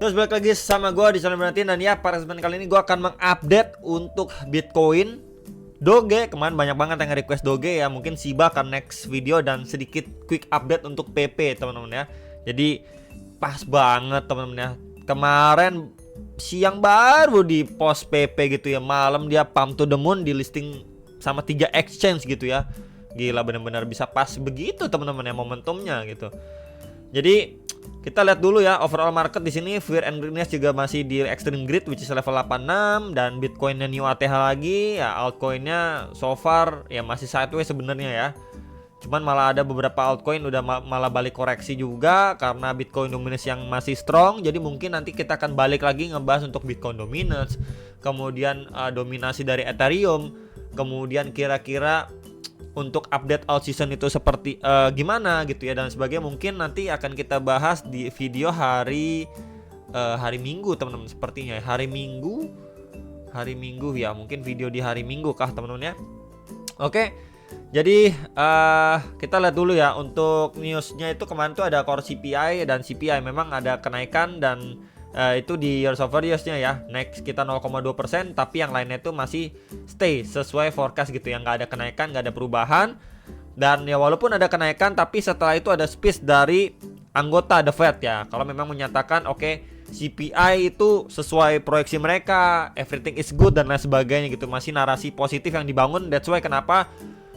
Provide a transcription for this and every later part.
Terus balik lagi sama gue di channel Bernatin. Dan ya para teman, kali ini gue akan mengupdate untuk Bitcoin Doge. Kemarin banyak banget yang request Doge ya. Mungkin Shiba akan next video dan sedikit quick update untuk PP teman-teman ya. Jadi pas banget teman-teman ya. Kemarin siang baru di post PP gitu ya. Malam dia pump to the moon di listing sama 3 exchange gitu ya. Gila, benar-benar bisa pas begitu teman-teman ya momentumnya gitu. Jadi kita lihat dulu ya overall market di sini. Fear and greediness juga masih di extreme greed which is level 86, dan Bitcoinnya new ATH lagi ya. Altcoinnya so far ya masih sideways sebenarnya ya. Cuman malah ada beberapa altcoin udah malah balik koreksi juga karena Bitcoin dominance yang masih strong. Jadi mungkin nanti kita akan balik lagi ngebahas untuk Bitcoin dominance, kemudian dominasi dari Ethereum, kemudian kira-kira untuk update all season itu seperti gimana gitu ya dan sebagainya. Mungkin nanti akan kita bahas di video hari Minggu teman-teman, sepertinya hari Minggu ya, mungkin video di hari Minggu kah teman-teman ya. Oke, jadi kita lihat dulu ya untuk newsnya. Itu kemarin tuh ada core CPI dan CPI memang ada kenaikan, dan itu di years over years-nya ya, naik sekitar 0,2%, tapi yang lainnya itu masih stay sesuai forecast gitu ya, nggak ada kenaikan, nggak ada perubahan. Dan ya walaupun ada kenaikan, tapi setelah itu ada speech dari anggota The Fed ya, kalau memang menyatakan oke, CPI itu sesuai proyeksi mereka, everything is good dan lain sebagainya gitu. Masih narasi positif yang dibangun. That's why kenapa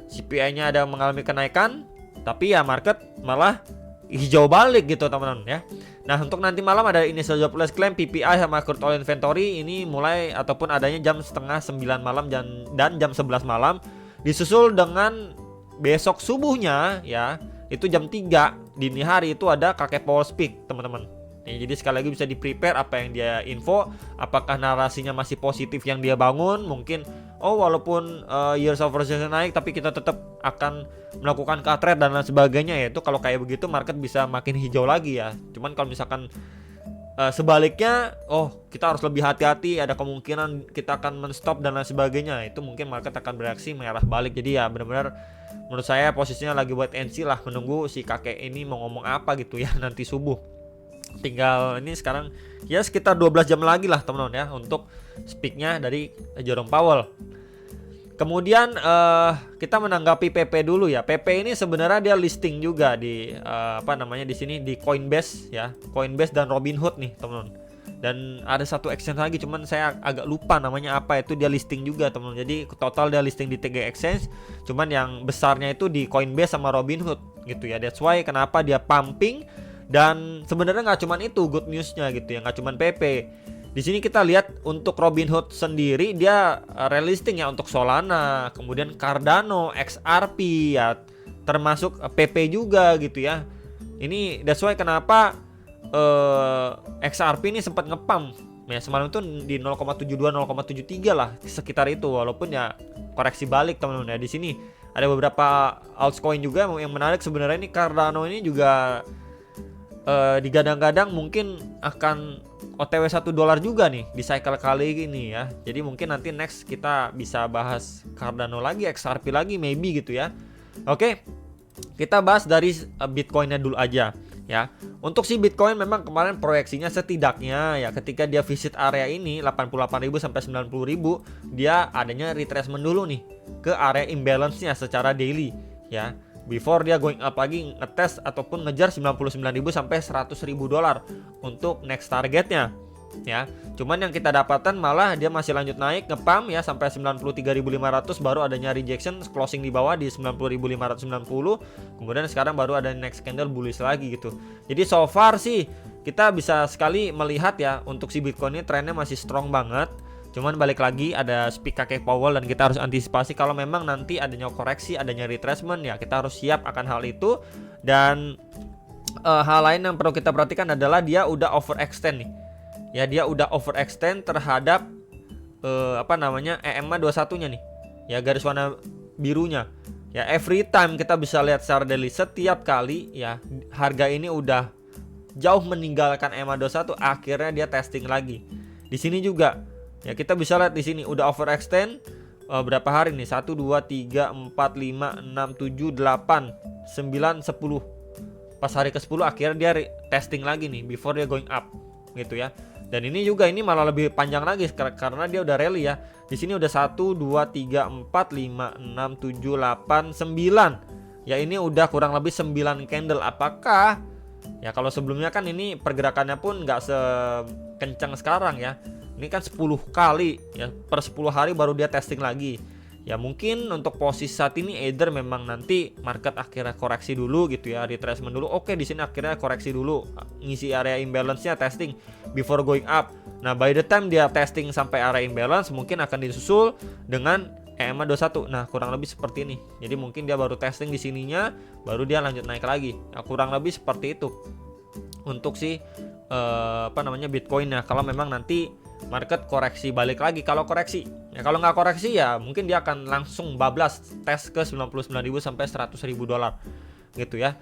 CPI-nya ada mengalami kenaikan, tapi ya market malah hijau balik gitu teman-teman ya. Nah untuk nanti malam ada initial jobless claim, PPI sama crude oil inventory. Ini mulai ataupun adanya jam setengah 9 malam dan jam 11 malam. Disusul dengan besok subuhnya ya, itu jam 3 dini hari itu ada kakek Powell speak teman-teman. Jadi sekali lagi bisa di prepare apa yang dia info. Apakah narasinya masih positif yang dia bangun. Mungkin walaupun years over years naik, tapi kita tetap akan melakukan cut trade dan lain sebagainya ya. Itu kalau kayak begitu market bisa makin hijau lagi ya. Cuman kalau misalkan sebaliknya, kita harus lebih hati-hati, ada kemungkinan kita akan men-stop dan lain sebagainya, itu mungkin market akan bereaksi mengarah balik. Jadi ya benar-benar menurut saya posisinya lagi buat NC lah, menunggu si kakek ini mau ngomong apa gitu ya nanti subuh. Tinggal ini sekarang ya sekitar 12 jam lagi lah teman-teman ya untuk speaknya dari Jerome Powell. Kemudian kita menanggapi PP dulu ya. PP ini sebenarnya dia listing juga di di sini di Coinbase ya, Coinbase dan Robinhood nih teman-teman. Dan ada satu exchange lagi, cuman saya agak lupa namanya apa, itu dia listing juga teman-teman. Jadi total dia listing di 3 exchange, cuman yang besarnya itu di Coinbase sama Robinhood gitu ya. That's why kenapa dia pumping. Dan sebenarnya nggak cuman itu good newsnya gitu ya, nggak cuman PP. Di sini kita lihat untuk Robinhood sendiri dia relisting ya untuk Solana, kemudian Cardano, XRP ya, termasuk PP juga gitu ya. Ini that's why kenapa XRP ini sempat ngepump ya semalam itu di 0,72 0,73 lah sekitar itu, walaupun ya koreksi balik teman-teman ya. Di sini ada beberapa altcoin juga yang menarik sebenarnya. Ini Cardano ini juga digadang-gadang mungkin akan OTW $1 juga nih di cycle kali ini ya. Jadi mungkin nanti next kita bisa bahas Cardano lagi, XRP lagi maybe gitu ya. Oke, kita bahas dari Bitcoinnya dulu aja ya. Untuk si Bitcoin memang kemarin proyeksinya setidaknya ya ketika dia visit area ini 88.000 sampai 90.000, dia adanya retracement dulu nih ke area imbalance-nya secara daily ya, before dia going up lagi ngetes ataupun ngejar 99.000 sampai $100.000 untuk next targetnya ya. Cuman yang kita dapatkan malah dia masih lanjut naik ngepump ya sampai 93.500, baru adanya rejection closing di bawah di 90.590. Kemudian sekarang baru ada next candle bullish lagi gitu. Jadi so far sih kita bisa sekali melihat ya untuk si Bitcoin ini trennya masih strong banget. Cuman balik lagi ada speak kakek Powell dan kita harus antisipasi kalau memang nanti adanya koreksi, adanya retracement ya, kita harus siap akan hal itu. Dan hal lain yang perlu kita perhatikan adalah dia udah overextend nih. Ya dia udah overextend terhadap EMA 21-nya nih. Ya garis warna birunya. Ya every time kita bisa lihat secara daily, setiap kali ya harga ini udah jauh meninggalkan EMA 21, akhirnya dia testing lagi. Di sini juga ya kita bisa lihat di sini udah overextend berapa hari nih? 1 2 3 4 5 6 7 8 9 10. Pas hari ke-10 akhirnya dia testing lagi nih before dia going up. gitu ya. Dan ini juga ini malah lebih panjang lagi karena dia udah rally ya. Di sini udah 1 2 3 4 5 6 7 8 9. Ya ini udah kurang lebih 9 candle. Apakah ya kalau sebelumnya kan ini pergerakannya pun nggak sekencang sekarang ya. Ini kan 10 kali ya, per 10 hari baru dia testing lagi. Ya mungkin untuk posisi saat ini either memang nanti market akhirnya koreksi dulu gitu ya, retracement dulu. Oke, di sini akhirnya koreksi dulu, ngisi area imbalance-nya, testing before going up. Nah, by the time dia testing sampai area imbalance mungkin akan disusul dengan EMA 21. Nah, kurang lebih seperti ini. Jadi mungkin dia baru testing di sininya, baru dia lanjut naik lagi. Nah, kurang lebih seperti itu untuk si Bitcoin ya. Kalau memang nanti market koreksi balik lagi, kalau koreksi ya, kalau nggak koreksi ya mungkin dia akan langsung bablas tes ke 99.000 sampai 100.000 dolar gitu ya.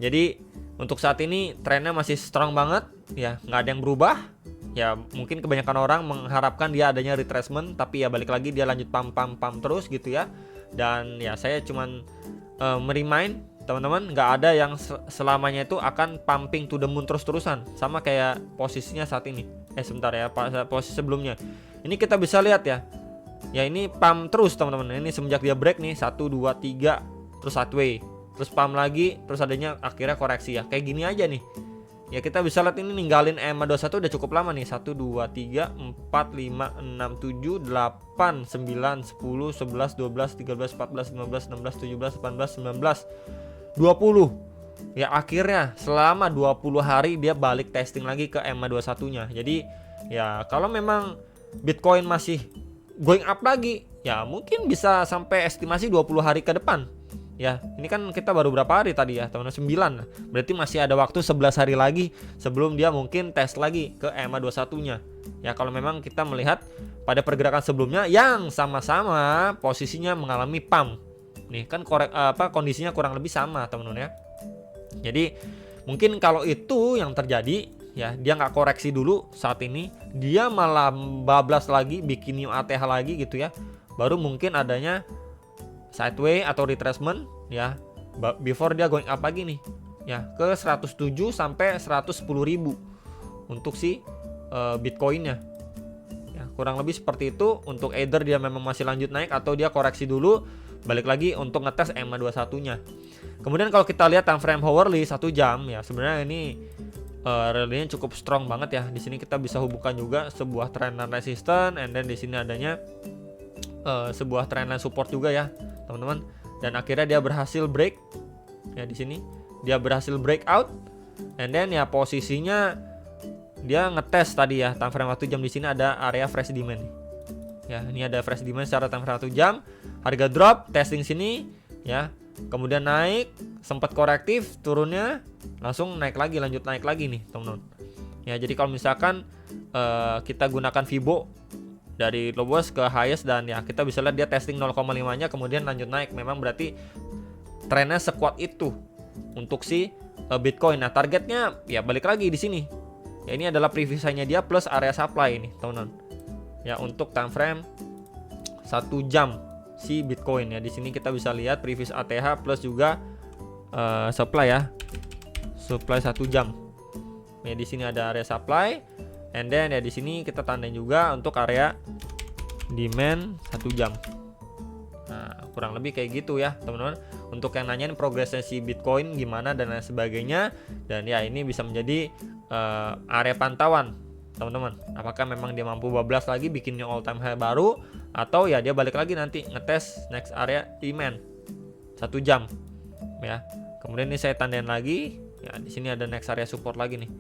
Jadi untuk saat ini trennya masih strong banget ya, nggak ada yang berubah ya. Mungkin kebanyakan orang mengharapkan dia adanya retracement, tapi ya balik lagi dia lanjut pump terus gitu ya. Dan ya saya cuman merimain teman-teman, nggak ada yang selamanya itu akan pumping to the moon terus-terusan, sama kayak posisinya saat ini. Sebentar ya, posisi sebelumnya ini kita bisa lihat ya. Ya ini pump terus teman-teman. Ini semenjak dia break nih 1 2 3 terus sideways, terus pump lagi, terus adanya akhirnya koreksi ya. Kayak gini aja nih. Ya kita bisa lihat ini ninggalin EMA 21 udah cukup lama nih. 1 2 3 4 5 6 7 8 9 10 11 12 13 14 15 16 17 18 19 20. Ya akhirnya selama 20 hari dia balik testing lagi ke EMA 21-nya. Jadi ya kalau memang Bitcoin masih going up lagi, ya mungkin bisa sampai estimasi 20 hari ke depan. Ya, ini kan kita baru berapa hari tadi ya, teman-teman, 9. Berarti masih ada waktu 11 hari lagi sebelum dia mungkin tes lagi ke EMA 21-nya. Ya, kalau memang kita melihat pada pergerakan sebelumnya yang sama-sama posisinya mengalami pump. Nih kan kondisinya kurang lebih sama, teman-teman ya. Jadi mungkin kalau itu yang terjadi ya, dia nggak koreksi dulu saat ini, dia malah bablas lagi, bikin new ATH lagi gitu ya, baru mungkin adanya sideways atau retracement ya, before dia going up lagi nih ya ke 107 sampai 110.000 untuk si Bitcoinnya ya. Kurang lebih seperti itu untuk either dia memang masih lanjut naik atau dia koreksi dulu balik lagi untuk ngetes EMA 21-nya. Kemudian kalau kita lihat time frame hourly 1 jam ya, sebenarnya ini rally-nya cukup strong banget ya. Di sini kita bisa hubungkan juga sebuah trendline resistance, and then di sini adanya sebuah trendline support juga ya, teman-teman. Dan akhirnya dia berhasil break ya, di sini dia berhasil breakout, and then ya posisinya dia ngetes tadi ya time frame 1 jam. Di sini ada area fresh demand ya, ini ada fresh demand secara time frame 1 jam. Harga drop testing sini ya, kemudian naik, sempat korektif, turunnya langsung naik lagi, lanjut naik lagi nih teman-teman ya. Jadi kalau misalkan kita gunakan Fibo dari lowest ke highest, dan ya kita bisa lihat dia testing 0,5 nya kemudian lanjut naik, memang berarti trennya sekuat itu untuk si Bitcoin. Nah targetnya ya balik lagi di sini ya, ini adalah previous high-nya dia plus area supply ini teman-teman ya, untuk time frame 1 jam si Bitcoin ya. Di sini kita bisa lihat previous ATH plus juga supply ya, supply 1 jam ya. Di sini ada area supply, and then ya di sini kita tandain juga untuk area demand 1 jam. Nah kurang lebih kayak gitu ya teman-teman, untuk yang nanyain progresnya si Bitcoin gimana dan lain sebagainya. Dan ya ini bisa menjadi area pantauan teman-teman, apakah memang dia mampu bablas lagi bikin new all time high baru, atau ya dia balik lagi nanti ngetes next area demand 1 jam ya. Kemudian ini saya tandain lagi ya, di sini ada next area support lagi nih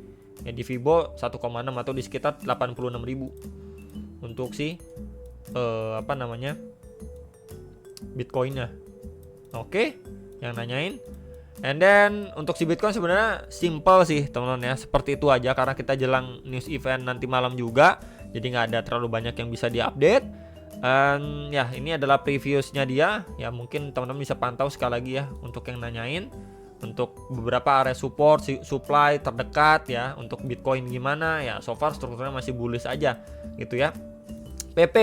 ya, di Fibo 1,6 atau di sekitar 86.000 untuk si Bitcoinnya. Oke, yang nanyain. And then untuk si Bitcoin sebenarnya simple sih teman-teman ya, seperti itu aja, karena kita jelang news event nanti malam juga, jadi nggak ada terlalu banyak yang bisa diupdate. Ya ini adalah previewsnya dia ya, mungkin teman-teman bisa pantau sekali lagi ya untuk yang nanyain untuk beberapa area support, supply terdekat ya untuk Bitcoin gimana ya. So far strukturnya masih bullish aja gitu ya. PP,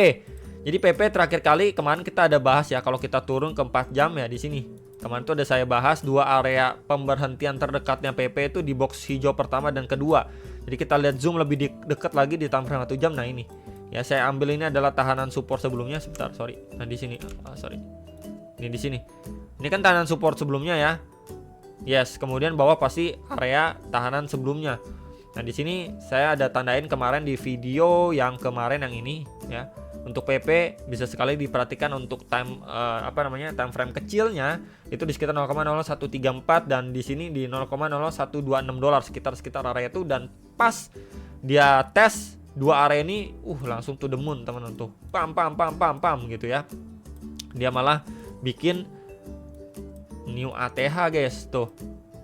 jadi PP terakhir kali kemarin kita ada bahas ya, kalau kita turun ke 4 jam ya di sini Kemarin tuh ada saya bahas dua area pemberhentian terdekatnya PP itu di box hijau pertama dan kedua. Jadi kita lihat zoom lebih dekat lagi di time frame 1 jam. Nah ini ya, saya ambil ini adalah tahanan support sebelumnya. Sebentar, sorry. Nah di sini, sorry. Ini di sini. Ini kan tahanan support sebelumnya ya. Yes, kemudian bawah pasti area tahanan sebelumnya. Nah di sini saya ada tandain kemarin di video yang kemarin yang ini ya. Untuk PP bisa sekali diperhatikan untuk time time frame kecilnya itu di sekitar 0,0134 dan di sini di 0,0126 dolar sekitar area itu, dan pas dia tes dua area ini langsung to the moon teman-teman tuh. Pam gitu ya. Dia malah bikin new ATH guys tuh.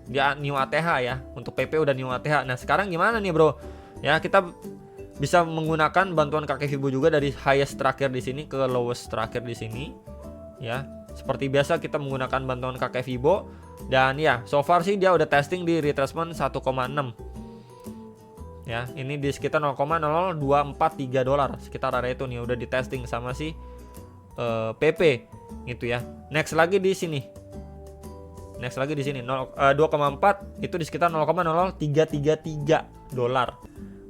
Dia new ATH ya. Untuk PP udah new ATH. Nah, sekarang gimana nih, Bro? Ya, kita bisa menggunakan bantuan kakek Fibo juga dari highest terakhir di sini ke lowest terakhir di sini. Ya, seperti biasa kita menggunakan bantuan kakek Fibo, dan ya, so far sih dia udah testing di retracement 1,6. Ya, ini di sekitar 0,0243 dolar. Sekitar area itu nih udah di testing sama si PP gitu ya. Next lagi di sini. 2,4 itu di sekitar 0,0333 dolar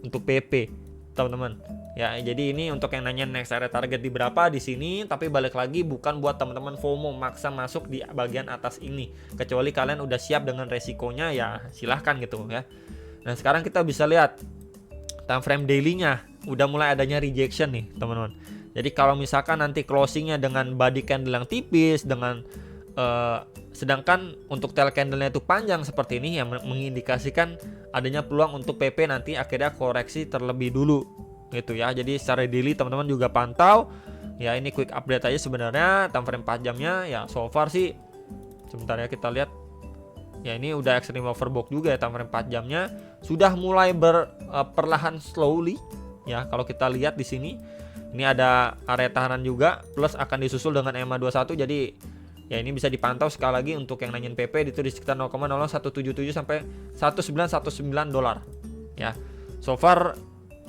untuk PP. Teman-teman ya, jadi ini untuk yang nanya next area target di berapa di sini, tapi balik lagi bukan buat teman-teman FOMO maksa masuk di bagian atas ini, kecuali kalian udah siap dengan resikonya ya silahkan gitu ya. Nah sekarang kita bisa lihat time frame daily-nya udah mulai adanya rejection nih teman-teman. Jadi kalau misalkan nanti closingnya dengan body candle yang tipis dengan sedangkan untuk tail candle-nya itu panjang seperti ini yang mengindikasikan adanya peluang untuk PP nanti akhirnya koreksi terlebih dulu gitu ya. Jadi secara daily teman-teman juga pantau ya, ini quick update aja sebenarnya time frame 4 jamnya ya. So far sih sebentar ya, kita lihat ya, ini udah extreme overbought juga ya. Time frame 4 jamnya sudah mulai perlahan slowly ya. Kalau kita lihat di sini ini ada area tahanan juga, plus akan disusul dengan EMA21. Jadi ya ini bisa dipantau sekali lagi untuk yang nanyain PP itu di sekitar 0,0177 sampai 1919 dolar. Ya. So far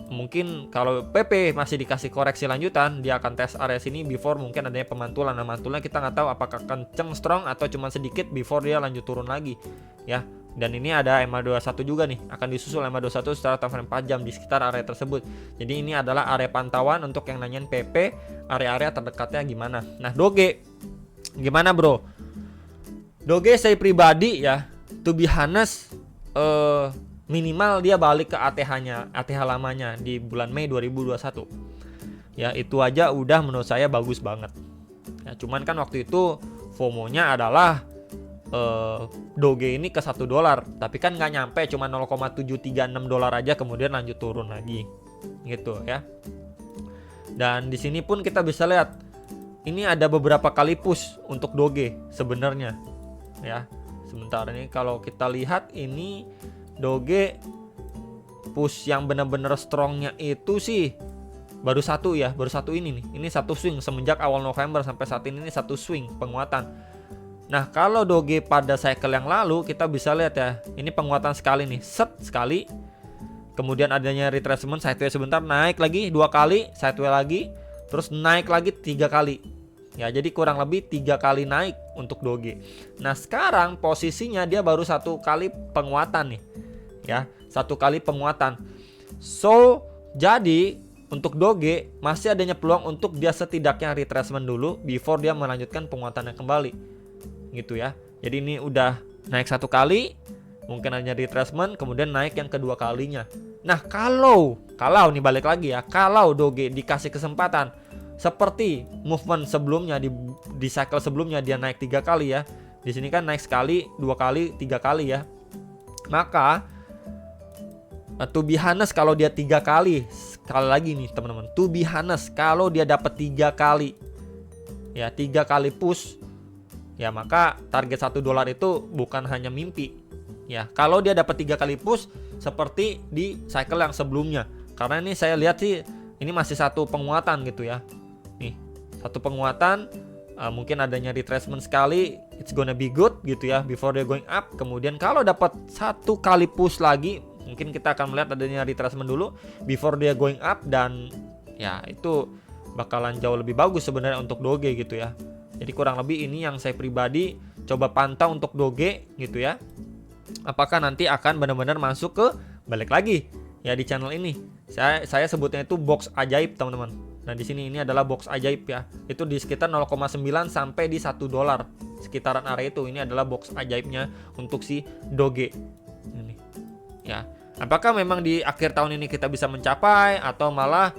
mungkin kalau PP masih dikasih koreksi lanjutan, dia akan tes area sini before mungkin adanya pemantulan. Nah, mantulnya kita nggak tahu apakah kenceng strong atau cuma sedikit before dia lanjut turun lagi. Ya. Dan ini ada EMA21 juga nih, akan disusul EMA21 secara time frame 4 jam di sekitar area tersebut. Jadi ini adalah area pantauan untuk yang nanyain PP, area-area terdekatnya gimana. Nah, Doge gimana, Bro? Doge saya pribadi ya, to be honest, minimal dia balik ke ATH-nya, ATH lamanya di bulan Mei 2021. Ya, itu aja udah menurut saya bagus banget. Ya, cuman kan waktu itu FOMO-nya adalah Doge ini ke 1 dolar, tapi kan nggak nyampe, cuma 0,736 dolar aja, kemudian lanjut turun lagi gitu ya. Dan di sini pun kita bisa lihat ini ada beberapa kali push untuk Doge sebenarnya ya. Sebentar, ini kalau kita lihat ini Doge push yang benar-benar strongnya itu sih baru satu ini nih. Ini satu swing semenjak awal November sampai saat ini satu swing penguatan. Nah, kalau Doge pada cycle yang lalu kita bisa lihat ya, ini penguatan sekali nih, set sekali. Kemudian adanya retracement sideways sebentar, naik lagi 2 kali, sideways lagi, terus naik lagi 3 kali. Ya, jadi kurang lebih 3 kali naik untuk Doge. Nah, sekarang posisinya dia baru 1 kali penguatan nih. Ya, 1 kali penguatan. So, jadi untuk Doge masih adanya peluang untuk dia setidaknya retracement dulu before dia melanjutkan penguatannya kembali. Gitu ya. Jadi ini udah naik 1 kali, mungkin hanya retracement, kemudian naik yang kedua kalinya. Nah, kalau nih balik lagi ya, kalau Doge dikasih kesempatan seperti movement sebelumnya di cycle sebelumnya dia naik 3 kali ya. Di sini kan naik sekali, 2 kali, 3 kali ya. Maka to be honest, kalau dia 3 kali, sekali lagi nih teman-teman, to be honest, kalau dia dapat 3 kali ya, 3 kali push ya, maka target 1 dolar itu bukan hanya mimpi. Ya, kalau dia dapat 3 kali push seperti di cycle yang sebelumnya. Karena ini saya lihat sih ini masih 1 penguatan gitu ya. Nih, 1 penguatan, mungkin adanya retracement sekali, it's gonna be good gitu ya before dia going up. Kemudian kalau dapat 1 kali push lagi, mungkin kita akan melihat adanya retracement dulu before dia going up, dan ya itu bakalan jauh lebih bagus sebenarnya untuk Doge gitu ya. Jadi kurang lebih ini yang saya pribadi coba pantau untuk Doge gitu ya. Apakah nanti akan benar-benar masuk ke, balik lagi ya di channel ini. Saya sebutnya itu box ajaib teman-teman. Nah di sini ini adalah box ajaib ya. Itu di sekitar 0,9 sampai di $1 sekitaran area itu. Ini adalah box ajaibnya untuk si Doge. Ini ya. Apakah memang di akhir tahun ini kita bisa mencapai atau malah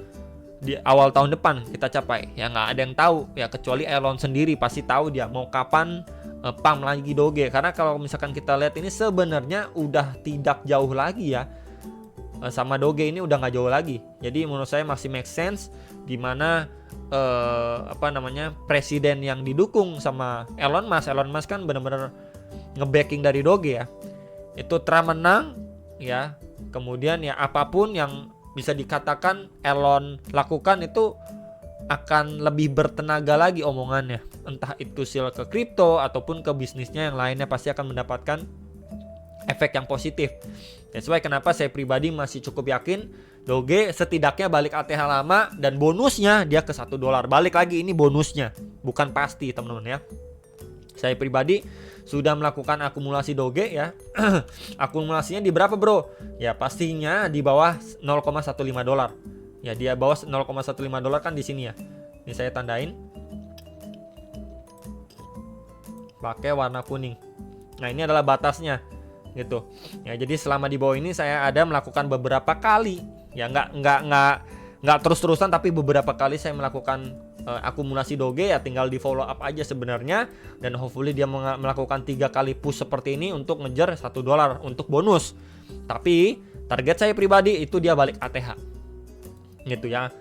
di awal tahun depan kita capai? Ya nggak ada yang tahu ya, kecuali Elon sendiri pasti tahu dia mau kapan pump lagi Doge. Karena kalau misalkan kita lihat ini sebenarnya udah tidak jauh lagi ya, sama Doge ini udah nggak jauh lagi. Jadi menurut saya masih make sense dimana presiden yang didukung sama Elon Musk kan benar-benar nge-backing dari Doge ya. Itu Trump menang ya, kemudian ya apapun yang bisa dikatakan Elon lakukan itu akan lebih bertenaga lagi omongannya, entah itu ke kripto ataupun ke bisnisnya yang lainnya, pasti akan mendapatkan efek yang positif. That's why kenapa saya pribadi masih cukup yakin Doge setidaknya balik ATH lama, dan bonusnya dia ke $1. Balik lagi, ini bonusnya, bukan pasti teman-teman ya. Saya pribadi sudah melakukan akumulasi Doge ya. Akumulasinya di berapa bro? Ya pastinya di bawah $0,15. Ya dia bawah $0,15 kan di sini ya. Ini saya tandain pakai warna kuning. Nah ini adalah batasnya gitu. Ya jadi selama di bawah ini saya ada melakukan beberapa kali. Ya nggak terus-terusan, tapi beberapa kali saya melakukan akumulasi Doge ya, tinggal di follow up aja sebenarnya, dan hopefully dia melakukan 3 kali push seperti ini untuk ngejar $1 untuk bonus. Tapi target saya pribadi itu dia balik ATH gitu ya.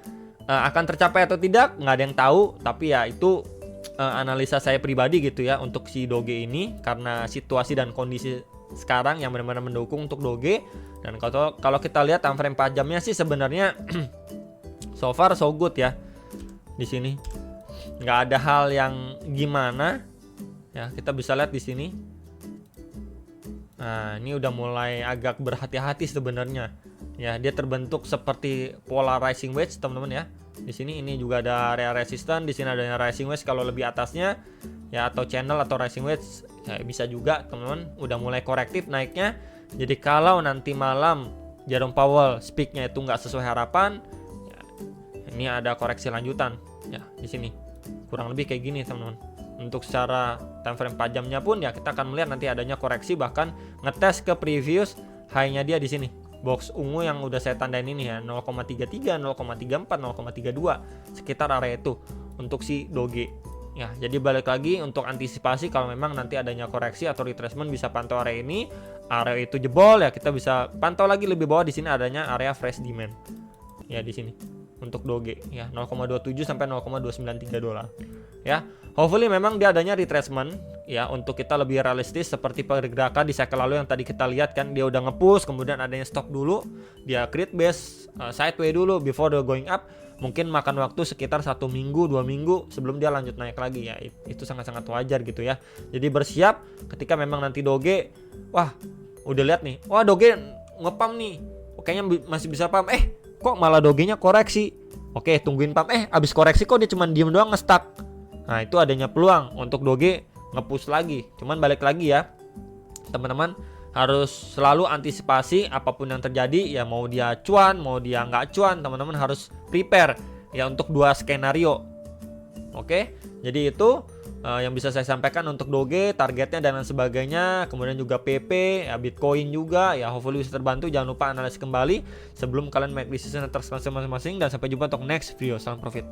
Akan tercapai atau tidak nggak ada yang tahu, tapi ya itu analisa saya pribadi gitu ya untuk si Doge ini, karena situasi dan kondisi sekarang yang benar-benar mendukung untuk Doge. Dan kalau kita lihat time frame 4 jamnya sih sebenarnya so far so good ya. Di sini nggak ada hal yang gimana ya, kita bisa lihat di sini. Nah ini udah mulai agak berhati-hati sebenarnya ya, dia terbentuk seperti pola rising wedge teman-teman ya. Di sini ini juga ada area resistance, di sini ada rising wedge kalau lebih atasnya ya, atau channel atau rising wedge ya, bisa juga teman-teman. Udah mulai korektif naiknya. Jadi kalau nanti malam Jerome Powell speak-nya itu nggak sesuai harapan ya, ini ada koreksi lanjutan ya di sini. Kurang lebih kayak gini teman-teman. Untuk secara time frame 4 jamnya pun ya kita akan melihat nanti adanya koreksi, bahkan ngetes ke previous high-nya dia di sini. Box ungu yang udah saya tandain ini ya, 0,33, 0,34, 0,32 sekitar area itu untuk si Doge. Ya, jadi balik lagi untuk antisipasi kalau memang nanti adanya koreksi atau retracement, bisa pantau area ini. Area itu jebol ya, kita bisa pantau lagi lebih bawah, di sini adanya area fresh demand. Ya di sini untuk Doge ya, 0,27 sampai $0,293 ya. Hopefully memang dia adanya retracement ya, untuk kita lebih realistis seperti pergerakan di cycle lalu yang tadi kita lihat kan, dia udah nge-push kemudian adanya stop dulu, dia create base sideway dulu before the going up. Mungkin makan waktu sekitar 1 minggu 2 minggu sebelum dia lanjut naik lagi ya. Itu sangat-sangat wajar gitu ya. Jadi bersiap ketika memang nanti Doge, wah udah lihat nih, wah Doge ngepam nih, kayaknya masih bisa pam, kok malah Dogenya koreksi. Oke tungguin pam, abis koreksi kok dia cuma diem doang nge-stuck. Nah itu adanya peluang untuk Doge nge-push lagi. Cuman balik lagi ya teman-teman, harus selalu antisipasi apapun yang terjadi ya, mau dia cuan mau dia nggak cuan, teman-teman harus prepare ya untuk 2 skenario. Oke, jadi itu yang bisa saya sampaikan untuk Doge, targetnya dan lain sebagainya. Kemudian juga PP ya, Bitcoin juga ya, hopefully bisa terbantu. Jangan lupa analisis kembali sebelum kalian make decision masing-masing, dan sampai jumpa untuk next video. Salam profit.